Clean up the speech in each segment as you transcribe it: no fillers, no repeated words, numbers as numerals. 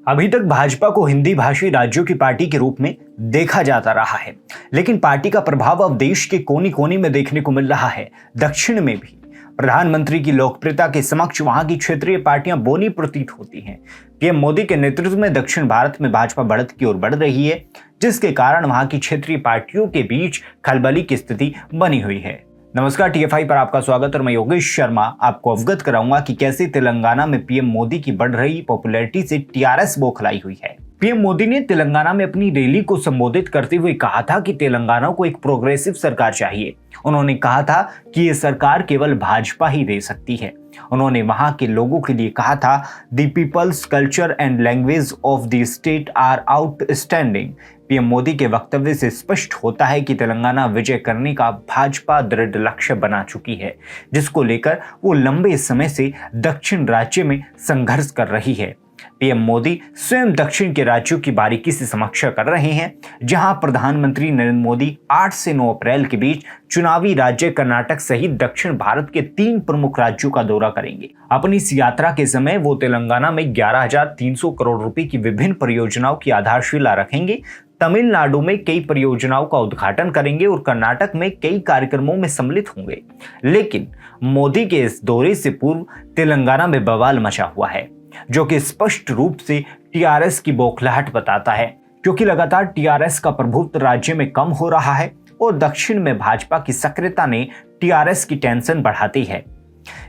अभी तक भाजपा को हिंदी भाषी राज्यों की पार्टी के रूप में देखा जाता रहा है, लेकिन पार्टी का प्रभाव अब देश के कोने कोने में देखने को मिल रहा है। दक्षिण में भी प्रधानमंत्री की लोकप्रियता के समक्ष वहां की क्षेत्रीय पार्टियां बोनी प्रतीत होती हैं। पीएम मोदी के नेतृत्व में दक्षिण भारत में भाजपा बढ़त की ओर बढ़ रही है, जिसके कारण वहां की क्षेत्रीय पार्टियों के बीच खलबली की स्थिति बनी हुई है। नमस्कार, टीएफआई पर आपका स्वागत और मैं योगेश शर्मा आपको अवगत कराऊंगा कि कैसे तेलंगाना में पीएम मोदी की बढ़ रही पॉपुलैरिटी से टीआरएस बौखलाई हुई है। पीएम मोदी ने तेलंगाना में अपनी रैली को संबोधित करते हुए कहा था कि तेलंगाना को एक प्रोग्रेसिव सरकार चाहिए। उन्होंने कहा था कि ये सरकार केवल भाजपा ही दे सकती है। उन्होंने वहां के लोगों के लिए कहा था, the people's culture and language of the state are outstanding. PM Modi के वक्तव्य से स्पष्ट होता है कि तेलंगाना विजय करने का भाजपा दृढ़ लक्ष्य बना चुकी है, जिसको लेकर वो लंबे समय से दक्षिण राज्य में संघर्ष कर रही है। पीएम मोदी स्वयं दक्षिण के राज्यों की बारीकी से समीक्षा कर रहे हैं, जहां प्रधानमंत्री नरेंद्र मोदी 8 से 9 अप्रैल के बीच चुनावी राज्य कर्नाटक सहित दक्षिण भारत के 3 प्रमुख राज्यों का दौरा करेंगे। अपनी इस यात्रा के समय वो तेलंगाना में 11,300 करोड़ रुपए की विभिन्न परियोजनाओं की आधारशिला रखेंगे, तमिलनाडु में कई परियोजनाओं का उद्घाटन करेंगे और कर्नाटक में कई कार्यक्रमों में सम्मिलित होंगे। लेकिन मोदी के इस दौरे से पूर्व तेलंगाना में बवाल मचा हुआ है, जो कि स्पष्ट रूप से टीआरएस की बौखलाहट बताता है, क्योंकि लगातार टीआरएस का प्रभुत्व राज्य में कम हो रहा है और दक्षिण में भाजपा की सक्रियता ने टीआरएस की टेंशन बढ़ाती है,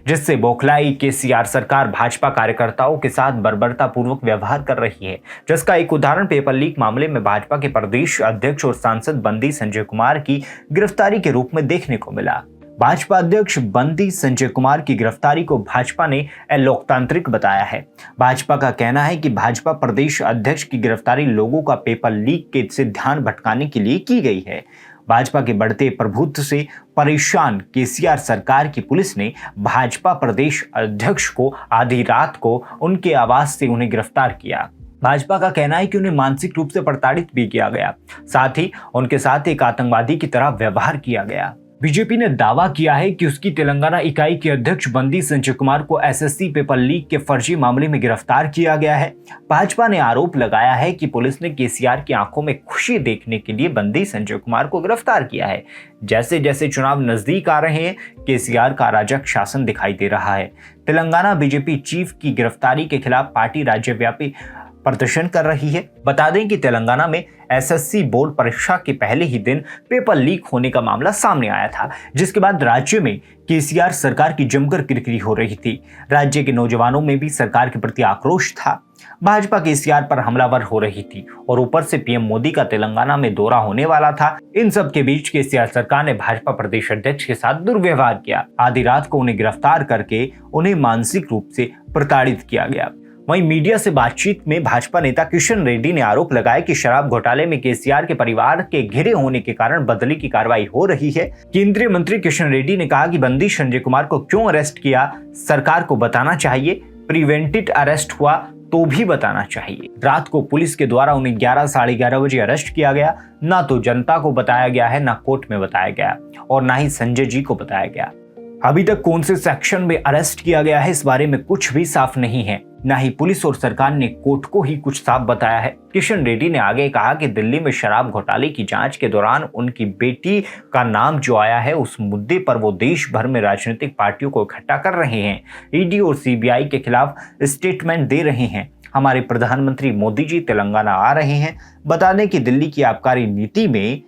जिससे बौखलाई केसीआर सरकार भाजपा कार्यकर्ताओं के साथ बर्बरतापूर्वक व्यवहार कर रही है। जिसका एक उदाहरण पेपर लीक मामले में भाजपा के प्रदेश अध्यक्ष और सांसद बंदी संजय कुमार की गिरफ्तारी के रूप में देखने को मिला। भाजपा अध्यक्ष बंदी संजय कुमार की गिरफ्तारी को भाजपा ने अलोकतांत्रिक बताया है। भाजपा का कहना है कि भाजपा प्रदेश अध्यक्ष की गिरफ्तारी लोगों का पेपर लीक के से ध्यान भटकाने के लिए की गई है। भाजपा के बढ़ते प्रभुत्व से परेशान केसीआर सरकार की पुलिस ने भाजपा प्रदेश अध्यक्ष को आधी रात को उनके आवास से उन्हें गिरफ्तार किया। भाजपा का कहना है कि उन्हें मानसिक रूप से प्रताड़ित भी किया गया, साथ ही उनके साथ एक आतंकवादी की तरह व्यवहार किया गया। बीजेपी ने दावा किया है कि उसकी तेलंगाना इकाई के अध्यक्ष बंदी संजय कुमार को एसएससी पेपर लीक के फर्जी मामले में गिरफ्तार किया गया है। भाजपा ने आरोप लगाया है कि पुलिस ने केसीआर की आंखों में खुशी देखने के लिए बंदी संजय कुमार को गिरफ्तार किया है। जैसे जैसे चुनाव नजदीक आ रहे हैं, केसीआर का अराजक शासन दिखाई दे रहा है। तेलंगाना बीजेपी चीफ की गिरफ्तारी के खिलाफ पार्टी राज्यव्यापी प्रदर्शन कर रही है। बता दें कि तेलंगाना में एसएससी बोर्ड परीक्षा के पहले ही दिन पेपर लीक होने का मामला सामने आया था, जिसके बाद राज्य में केसीआर सरकार की जमकर किरकिरी हो रही थी। राज्य के नौजवानों में भी सरकार के प्रति आक्रोश था। भाजपा केसीआर पर हमलावर हो रही थी और ऊपर से पीएम मोदी का तेलंगाना में दौरा होने वाला था। इन सब के बीच केसीआर सरकार ने भाजपा प्रदेश अध्यक्ष के साथ दुर्व्यवहार किया। आधी रात को उन्हें गिरफ्तार करके उन्हें मानसिक रूप से प्रताड़ित किया गया। वहीं मीडिया से बातचीत में भाजपा नेता किशन रेड्डी ने आरोप लगाया कि शराब घोटाले में केसीआर के परिवार के घिरे होने के कारण बदली की कार्रवाई हो रही है। केंद्रीय मंत्री किशन रेड्डी ने कहा कि बंदी संजय कुमार को क्यों अरेस्ट किया, सरकार को बताना चाहिए। प्रिवेंटिव अरेस्ट हुआ तो भी बताना चाहिए। रात को पुलिस के द्वारा उन्हें 11 साढ़े 11 बजे अरेस्ट किया गया। ना तो जनता को बताया गया है, ना कोर्ट में बताया गया और ना ही संजय जी को बताया गया। अभी तक कौन से सेक्शन में अरेस्ट किया गया है, इस बारे में कुछ भी साफ नहीं है। ना ही पुलिस और सरकार ने कोर्ट को ही कुछ साफ बताया है। किशन रेड्डी ने आगे कहा कि दिल्ली में शराब घोटाले की जांच के दौरान उनकी बेटी का नाम जो आया है, उस मुद्दे पर वो देश भर में राजनीतिक पार्टियों को इकट्ठा कर रहे हैं, ईडी और सीबीआई के खिलाफ स्टेटमेंट दे रहे हैं। हमारे प्रधानमंत्री मोदी जी तेलंगाना आ रहे हैं। बता दें कि दिल्ली की आबकारी नीति में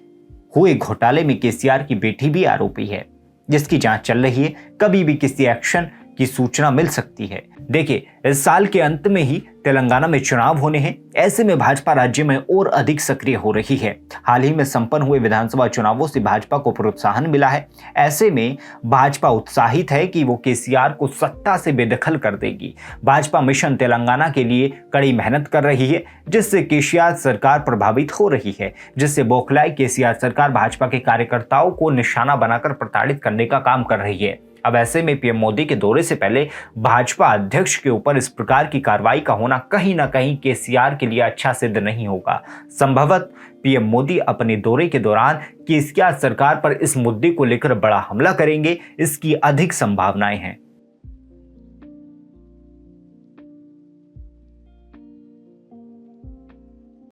हुए घोटाले में केसीआर की बेटी भी आरोपी है, जिसकी जांच चल रही है। कभी भी किसी एक्शन की सूचना मिल सकती है। देखिए, इस साल के अंत में ही तेलंगाना में चुनाव होने हैं। ऐसे में भाजपा राज्य में और अधिक सक्रिय हो रही है। हाल ही में संपन्न हुए विधानसभा चुनावों से भाजपा को प्रोत्साहन मिला है। ऐसे में भाजपा उत्साहित है कि वो केसीआर को सत्ता से बेदखल कर देगी। भाजपा मिशन तेलंगाना के लिए कड़ी मेहनत कर रही है, जिससे केसीआर सरकार प्रभावित हो रही है, जिससे बौखलाई केसीआर सरकार भाजपा के कार्यकर्ताओं को निशाना बनाकर प्रताड़ित करने का काम कर रही है। अब ऐसे में पीएम मोदी के दौरे से पहले भाजपा अध्यक्ष के ऊपर इस प्रकार की कार्रवाई का होना कहीं ना कहीं केसीआर के लिए अच्छा सिद्ध नहीं होगा। संभवतः पीएम मोदी अपने दौरे के दौरान केसीआर सरकार पर इस मुद्दे को लेकर बड़ा हमला करेंगे, इसकी अधिक संभावनाएं हैं।